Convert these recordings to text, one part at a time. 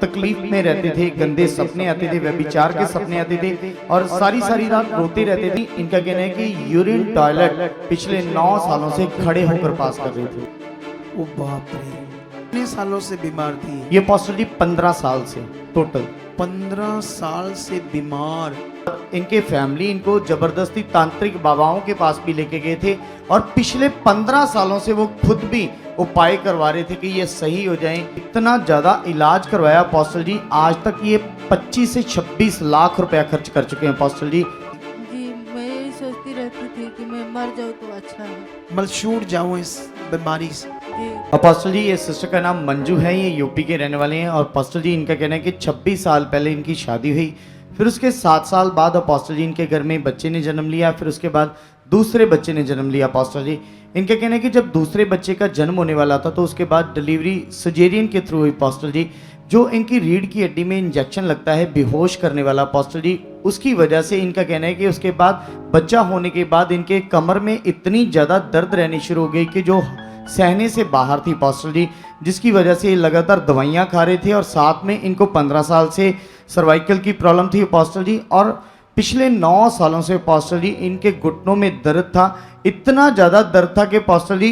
तकलीफ में रहते थे, गंदे सपने आते थे, व्यभिचार के सपने आते थे और सारी सारी रात रोते रहते थे। इनका कहना है कि यूरिन टॉयलेट पिछले 9 सालों से खड़े होकर पास कर रहे थे। ओ बाप रे, कितने सालों से बीमार थी? ये पास्टर जी 15 साल से टोटल 15 साल से बीमार। इनके फैमिली इनको जबरदस्ती तांत्रिक बाबाओं के पास भी लेके गए थे और पिछले 15 सालों से वो खुद भी उपाय करवा रहे थे कि ये सही हो जाएं। इतना ज्यादा इलाज करवाया पास्टर जी, आज तक ये 25 से 26 लाख रुपया खर्च कर चुके हैं पास्टर जी। जी, मैं यही सोचती रहती थी कि मैं मर जाऊँ तो अच्छा है। मैं छूट जाऊं इस बीमारी से। जी, और पास्टर जी ये सिस्टर का नाम मंजू है, ये यूपी के रहने वाले हैं और पास्टर जी इनका कहना है कि 26 साल पहले इनकी शादी हुई, फिर उसके 7 साल बाद पास्टर जी इनके घर में बच्चे ने जन्म लिया, फिर उसके बाद दूसरे बच्चे ने जन्म लिया। पास्टर जी इनका कहना है कि जब दूसरे बच्चे का जन्म होने वाला था तो उसके बाद डिलीवरी सिजेरियन के थ्रू हुई पास्टर जी। जो इनकी रीढ़ की हड्डी में इंजेक्शन लगता है बेहोश करने वाला पास्टर जी, उसकी वजह से इनका कहना है कि उसके बाद बच्चा होने के बाद इनके कमर में इतनी ज़्यादा दर्द रहनी शुरू हो गई कि जो सहने से बाहर थी पास्टर जी, जिसकी वजह से ये लगातार दवाइयाँ खा रहे थे और साथ में इनको 15 साल से सर्वाइकल की प्रॉब्लम थी पास्टर जी। और पिछले 9 सालों से पास्टर जी इनके घुटनों में दर्द था, इतना ज़्यादा दर्द था कि पास्टर जी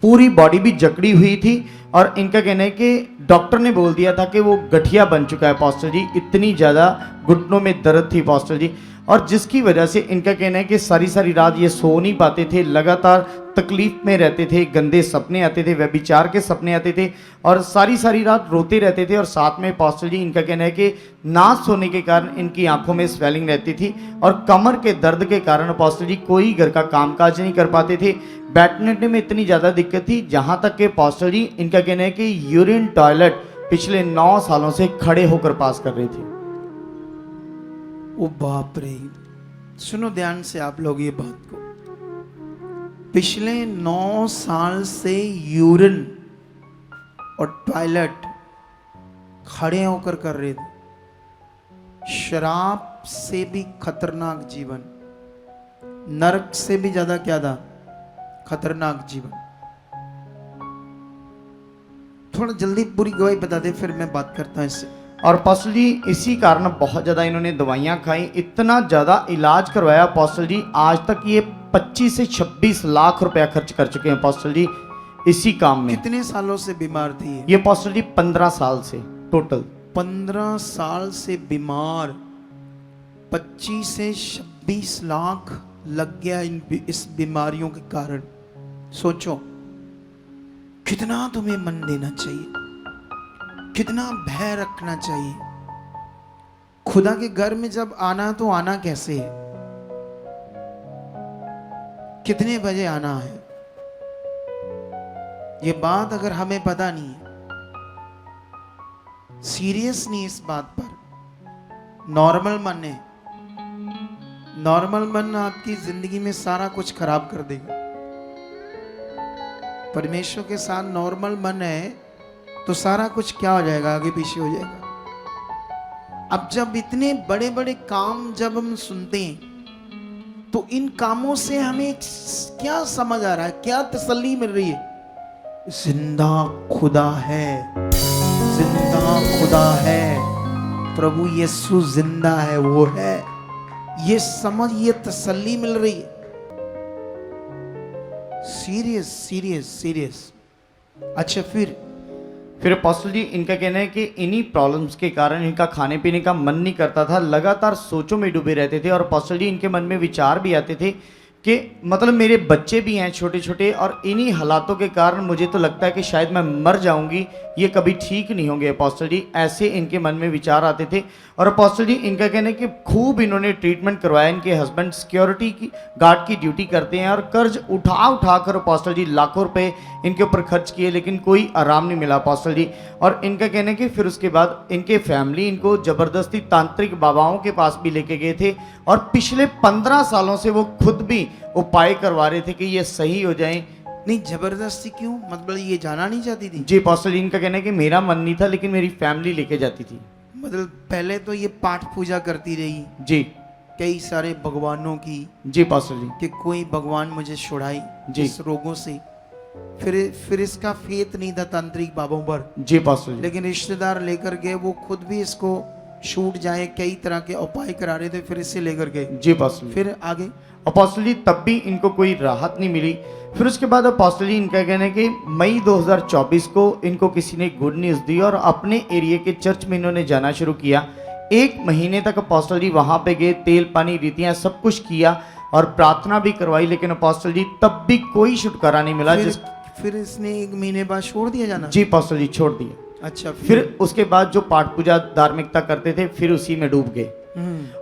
पूरी बॉडी भी जकड़ी हुई थी और इनका कहना है कि डॉक्टर ने बोल दिया था कि वो गठिया बन चुका है पास्टर जी, इतनी ज़्यादा घुटनों में दर्द थी पास्टर जी। और जिसकी वजह से इनका कहना है कि सारी सारी रात ये सो नहीं पाते थे, लगातार तकलीफ में रहते थे, गंदे सपने आते थे, व्यभिचार के सपने आते थे और सारी सारी रात रोते रहते थे। और साथ में पास्टर जी इनका कहना है कि ना सोने के कारण इनकी आंखों में स्वेलिंग रहती थी और कमर के दर्द के कारण पास्टर जी कोई घर का कामकाज नहीं कर पाते थे, बैठने में इतनी ज़्यादा दिक्कत थी, जहाँ तक कि पास्टर जी इनका कहना है कि यूरिन टॉयलेट पिछले 9 सालों से खड़े होकर पास कर रहे थे। ओ बाप रे, सुनो ध्यान से आप लोग ये बात को। पिछले 9 साल से यूरिन और टॉयलेट खड़े होकर कर रहे थे। शराब से भी खतरनाक जीवन, नरक से भी ज्यादा क्या था, खतरनाक जीवन। थोड़ा जल्दी पूरी गवाही बता दे, फिर मैं बात करता हूं इससे। और पास्टर जी इसी कारण बहुत ज़्यादा इन्होंने दवाइयाँ खाई, इतना ज़्यादा इलाज करवाया पास्टर जी, आज तक ये 25 से 26 लाख रुपया खर्च कर चुके हैं पास्टर जी इसी काम में। कितने सालों से बीमार थी ये पास्टर जी 15 साल से टोटल 15 साल से बीमार। 25 से 26 लाख लग गया इस बीमारियों के कारण। सोचो कितना तुम्हें मन देना चाहिए, कितना भय रखना चाहिए। खुदा के घर में जब आना तो आना कैसे है, कितने बजे आना है, ये बात अगर हमें पता नहीं है, सीरियस नहीं इस बात पर, नॉर्मल मन है, नॉर्मल मन आपकी जिंदगी में सारा कुछ खराब कर देगा। परमेश्वर के साथ नॉर्मल मन है तो सारा कुछ क्या हो जाएगा, आगे पीछे हो जाएगा। अब जब इतने बड़े बड़े काम जब हम सुनते हैं तो इन कामों से हमें क्या समझ आ रहा है, क्या तसल्ली मिल रही है? जिंदा खुदा है, जिंदा खुदा है, प्रभु यीशु जिंदा है, वो है, ये समझ, ये तसल्ली मिल रही है। Serious serious serious. अच्छा फिर पास्टर जी इनका कहना है कि इन्हीं प्रॉब्लम्स के कारण इनका खाने पीने का मन नहीं करता था, लगातार सोचों में डूबे रहते थे और पास्टर जी इनके मन में विचार भी आते थे कि मतलब मेरे बच्चे भी हैं छोटे छोटे और इन्हीं हालातों के कारण मुझे तो लगता है कि शायद मैं मर जाऊंगी, ये कभी ठीक नहीं होंगे पास्टर जी, ऐसे इनके मन में विचार आते थे। और पास्टर जी इनका कहना है कि खूब इन्होंने ट्रीटमेंट करवाया। इनके हस्बैंड सिक्योरिटी की गार्ड की ड्यूटी करते हैं और कर्ज उठा कर पास्टर जी लाखों रुपए इनके ऊपर खर्च किए, लेकिन कोई आराम नहीं मिला पास्टर जी। और इनका कहना है कि फिर उसके बाद इनके फैमिली इनको ज़बरदस्ती तांत्रिक बाबाओं के पास भी लेके गए थे और पिछले 15 सालों से वो खुद भी उपाय करवा रहे थे कि ये सही हो जाएं। नहीं, जबरदस्ती क्यों, मतलब ये जाना नहीं चाहती थी? जी पास्टर जी इनका कहना है कि मेरा मन नहीं था लेकिन मेरी फैमिली लेके जाती थी। मतलब पहले तो ये पाठ पूजा करती रही जी, कई सारे भगवानों की, जी पास्टर जी, कि कोई भगवान मुझे छुड़ाई जी। इस रोगों से, फिर इसका फेथ नहीं था तांत्रिक बाबों पर, जी अपोस्टल जी। लेकिन रिश्तेदार लेकर गए, वो खुद भी इसको छूट जाए कई तरह के उपाय करा रहे थे, फिर इससे लेकर गए। जी अपोस्टल जी। फिर आगे अपोस्टल जी तब भी इनको कोई राहत नहीं मिली। फिर उसके बाद अपोस्टल जी इनका कहना है कि मई 2024 को इनको किसी ने गुड न्यूज़ दी और अपने एरिया के चर्च में इन्होंने जाना शुरू किया। 1 महीने तक अपोस्टल जी वहाँ पे गए, तेल पानी रीतियाँ सब कुछ किया और प्रार्थना भी करवाई, लेकिन अपोस्टल जी तब भी कोई छुटकारा नहीं मिला। फिर इसने 1 महीने बाद छोड़ दिया जाना। जी अपोस्टल जी छोड़ दिया। अच्छा, फिर उसके बाद जो पाठ पूजा धार्मिकता करते थे फिर उसी में डूब गए।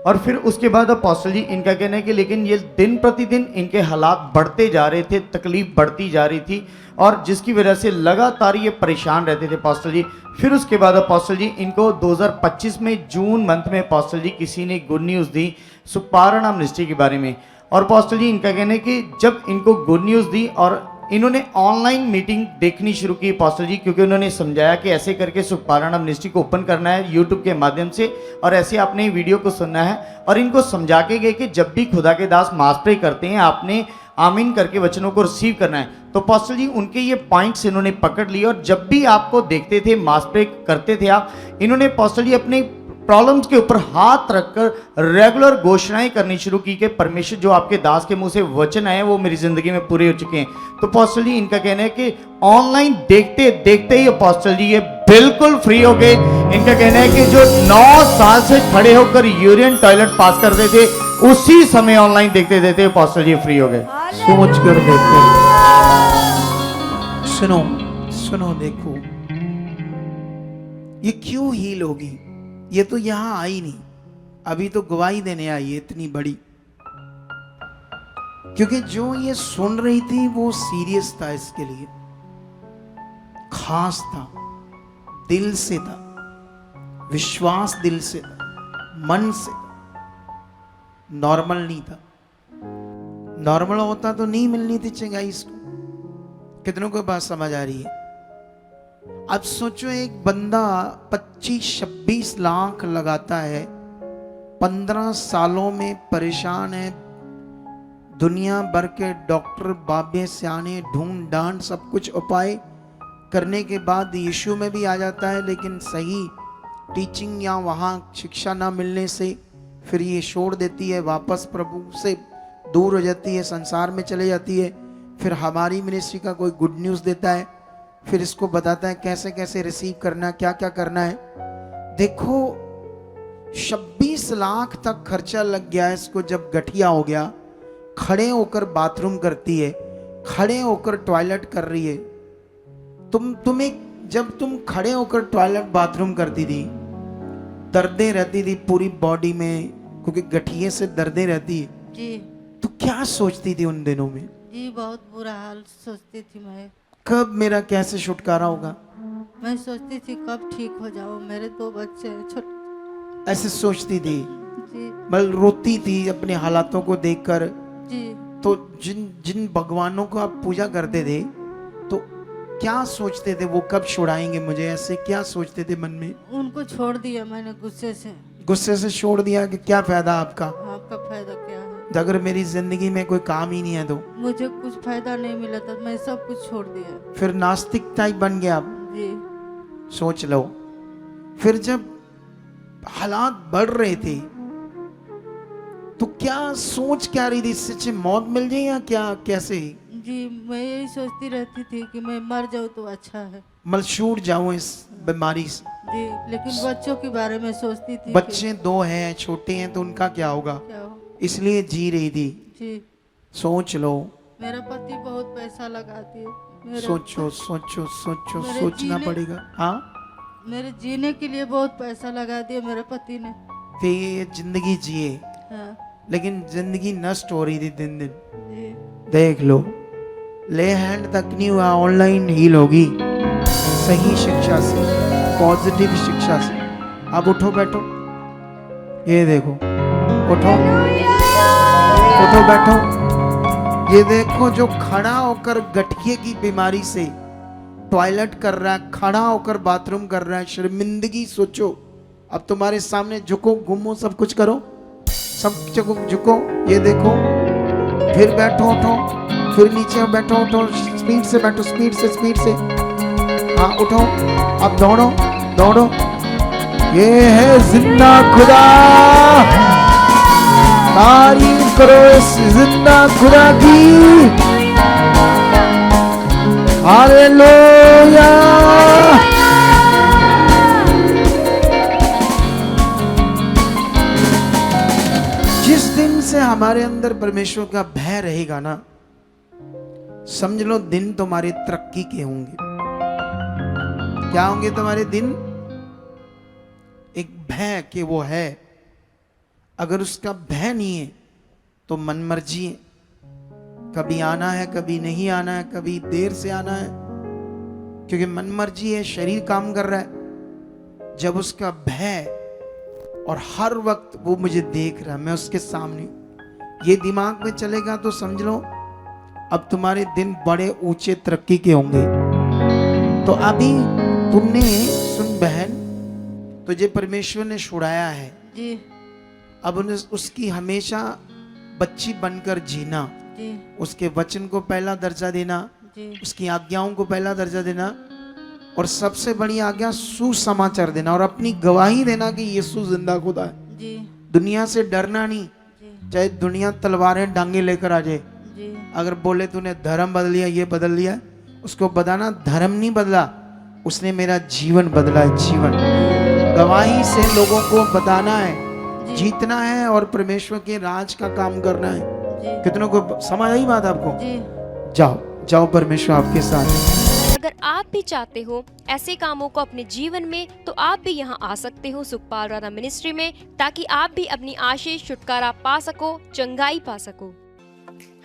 और फिर उसके बाद अपोस्टल जी इनका कहना है कि लेकिन ये दिन प्रतिदिन इनके हालात बढ़ते जा रहे थे, तकलीफ बढ़ती जा रही थी और जिसकी वजह से लगातार ये परेशान रहते थे अपोस्टल जी। फिर उसके बाद अपोस्टल जी इनको 2025 में जून मंथ में अपोस्टल जी किसी ने गुड न्यूज़ दी सुपारणा मिनिस्ट्री के बारे में। और अपोस्टल जी इनका कहना है कि जब इनको गुड न्यूज़ दी और इन्होंने ऑनलाइन मीटिंग देखनी शुरू की अपोस्टल जी, क्योंकि उन्होंने समझाया कि ऐसे करके सुपारणा मिनिस्ट्री को ओपन करना है यूट्यूब के माध्यम से और ऐसे आपने वीडियो को सुनना है। और इनको समझा के गए कि जब भी खुदा के दास मास प्रे करते हैं आपने आमीन करके वचनों को रिसीव करना है। तो अपोस्टल जी उनके ये पॉइंट्स इन्होंने पकड़ लिए और जब भी आपको देखते थे मास प्रे करते थे आप, इन्होंने अपोस्टल जी अपने प्रॉब्लम्स के ऊपर हाथ रखकर रेगुलर घोषणाएं करनी शुरू की कि परमेश्वर जो आपके दास के मुंह से वचन आए वो मेरी जिंदगी में पूरे हो चुके हैं। तो अपोस्टल जी इनका कहना है कि ऑनलाइन देखते देखते ही अपोस्टल जी ये बिल्कुल फ्री हो गए। इनका कहना है कि जो 9 साल से खड़े होकर यूरिन टॉयलेट पास करते थे उसी समय ऑनलाइन देखते देखते अपोस्टल जी फ्री हो गए। सोच कर देखो, सुनो सुनो, देखो ये क्यों हील होगी। ये तो यहां आई नहीं, अभी तो गवाही देने आई है इतनी बड़ी, क्योंकि जो ये सुन रही थी वो सीरियस था, इसके लिए खास था, दिल से था, विश्वास दिल से था, मन से था, नॉर्मल नहीं था। नॉर्मल होता तो नहीं मिलनी थी चंगाई इसको। कितनों को बात समझ आ रही है? अब सोचो एक बंदा 25-26 लाख लगाता है, 15 सालों में परेशान है, दुनिया भर के डॉक्टर बाबे सियाने ढूंढ डांड सब कुछ उपाय करने के बाद यीशु में भी आ जाता है, लेकिन सही टीचिंग या वहाँ शिक्षा ना मिलने से फिर ये छोड़ देती है, वापस प्रभु से दूर हो जाती है, संसार में चले जाती है। फिर हमारी मिनिस्ट्री का कोई गुड न्यूज़ देता है, फिर इसको बताता है कैसे कैसे रिसीव करना है, क्या क्या करना है। देखो 26 लाख तक खर्चा लग गया इसको। जब गठिया हो गया, खड़े होकर बाथरूम करती है, खड़े होकर टॉयलेट कर रही है। तुम्हें जब तुम खड़े होकर टॉयलेट बाथरूम करती थी, दर्दें रहती थी पूरी बॉडी में, क्योंकि गठिए से दर्दें रहती है जी तो क्या सोचती थी उन दिनों में? जी बहुत बुरा हाल सोचती थी मैं। कब मेरा कैसे छुटकारा होगा? मैं सोचती थी कब ठीक हो जाऊं, मेरे 2 बच्चे हैं छोटे। ऐसे सोचती थी, जी बल रोती थी अपने हालातों को देखकर। जी तो जिन जिन भगवानों को आप पूजा करते थे तो क्या सोचते थे वो कब छुड़ाएंगे मुझे? ऐसे क्या सोचते थे मन में? उनको छोड़ दिया मैंने गुस्से से। गुस्से से छोड़ दिया कि क्या फायदा आपका? आपका फायदा क्या है? अगर मेरी जिंदगी में कोई काम ही नहीं है तो मुझे कुछ फायदा नहीं मिला था, मैं सब कुछ छोड़ दिया। फिर नास्तिकता ही बन गया आप। जी सोच लो, फिर जब हालात बढ़ रहे थे तो क्या सोच क्या रही थी? इससे मौत मिल जाए या क्या, कैसे? जी मैं यही सोचती रहती थी कि मैं मर जाऊं तो अच्छा है, मैं छूट जाऊं इस बीमारी से। जी लेकिन बच्चों के बारे में सोचती थी। बच्चे 2 हैं, छोटे हैं, तो उनका क्या होगा, क्या हो? इसलिए जी रही थी। जी सोच लो, मेरा पति बहुत पैसा लगाती है। सोचो सोचो सोचो, मेरे सोचना जीने- पड़ेगा। हाँ, मेरे जीने के लिए बहुत पैसा लगा दिया मेरे पति ने। फिर ये जिंदगी जिए, हाँ लेकिन जिंदगी नष्ट हो रही थी दिन दिन। जी देख लो, ले हैंड तक नहीं हुआ, ऑनलाइन हील होगी सही शिक्षा से, पॉजिटिव शिक्षा से। अब उठो बैठो, ये देखो, उठो उठो बैठो। ये देखो जो खड़ा होकर गठिए की बीमारी से टॉयलेट कर रहा है, खड़ा होकर बाथरूम कर रहा है, शर्मिंदगी सोचो। अब तुम्हारे सामने झुको, घूमो, सब कुछ करो, सब झुको, ये देखो, फिर बैठो, उठो, फिर नीचे बैठो, उठो, स्पीड से बैठो, स्पीड से, स्पीड से। हाँ उठो, अब दौड़ो, दौड़ो। ये है जिंदा खुदा, तारीफ करो इस जिंदा खुदा की। हालेलुया। जिस दिन से हमारे अंदर परमेश्वर का भय रहेगा ना, समझ लो दिन तुम्हारे तरक्की के होंगे। क्या होंगे तुम्हारे दिन? एक भय के वो है। अगर उसका भय नहीं है तो मन मर्जी है, कभी आना है, कभी नहीं आना है, कभी देर से आना है, क्योंकि मन मर्जी है, शरीर काम कर रहा है। जब उसका भय और हर वक्त वो मुझे देख रहा है, मैं उसके सामने, ये दिमाग में चलेगा तो समझ लो अब तुम्हारे दिन बड़े ऊंचे तरक्की के होंगे। तो अभी तुमने सुन बहन, तुझे परमेश्वर ने छुड़ाया है, जी अब उन्हें उसकी हमेशा बच्ची बनकर जीना, जी उसके वचन को पहला दर्जा देना, जी उसकी आज्ञाओं को पहला दर्जा देना, और सबसे बड़ी आज्ञा सुसमाचार देना और अपनी गवाही देना कि यीशु जिंदा खुदा है। जी दुनिया से डरना नहीं, जी चाहे दुनिया तलवारें डांगे लेकर आ जाए। जी अगर बोले तूने धर्म बदल लिया, ये बदल लिया, उसको बताना धर्म नहीं बदला, उसने मेरा जीवन बदला है। जीवन गवाही से लोगों को बताना है, जीतना है और परमेश्वर के राज का काम करना है। जी कितनों को समझ आई बात आपको? जी जाओ जाओ, परमेश्वर आपके साथ है। अगर आप भी चाहते हो ऐसे कामों को अपने जीवन में, तो आप भी यहाँ आ सकते हो सुखपाल राणा मिनिस्ट्री में, ताकि आप भी अपनी आशीष छुटकारा पा सको, चंगाई पा सको।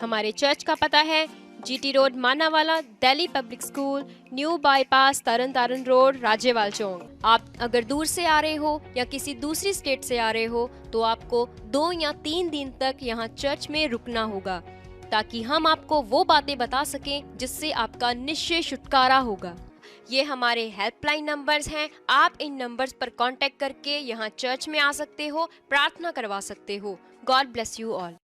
हमारे चर्च का पता है GT Road Manawala, Delhi Public School, New Bypass, Tarn Taran Road, Rajewal Chowk. आप अगर दूर से आ रहे हो या किसी दूसरी स्टेट से आ रहे हो तो आपको 2 या 3 दिन तक यहाँ चर्च में रुकना होगा, ताकि हम आपको वो बातें बता सकें जिससे आपका निश्चय छुटकारा होगा। ये हमारे हेल्पलाइन नंबर्स हैं, आप इन नंबर्स पर कांटेक्ट करके यहाँ चर्च में आ सकते हो, प्रार्थना करवा सकते हो। God bless you all.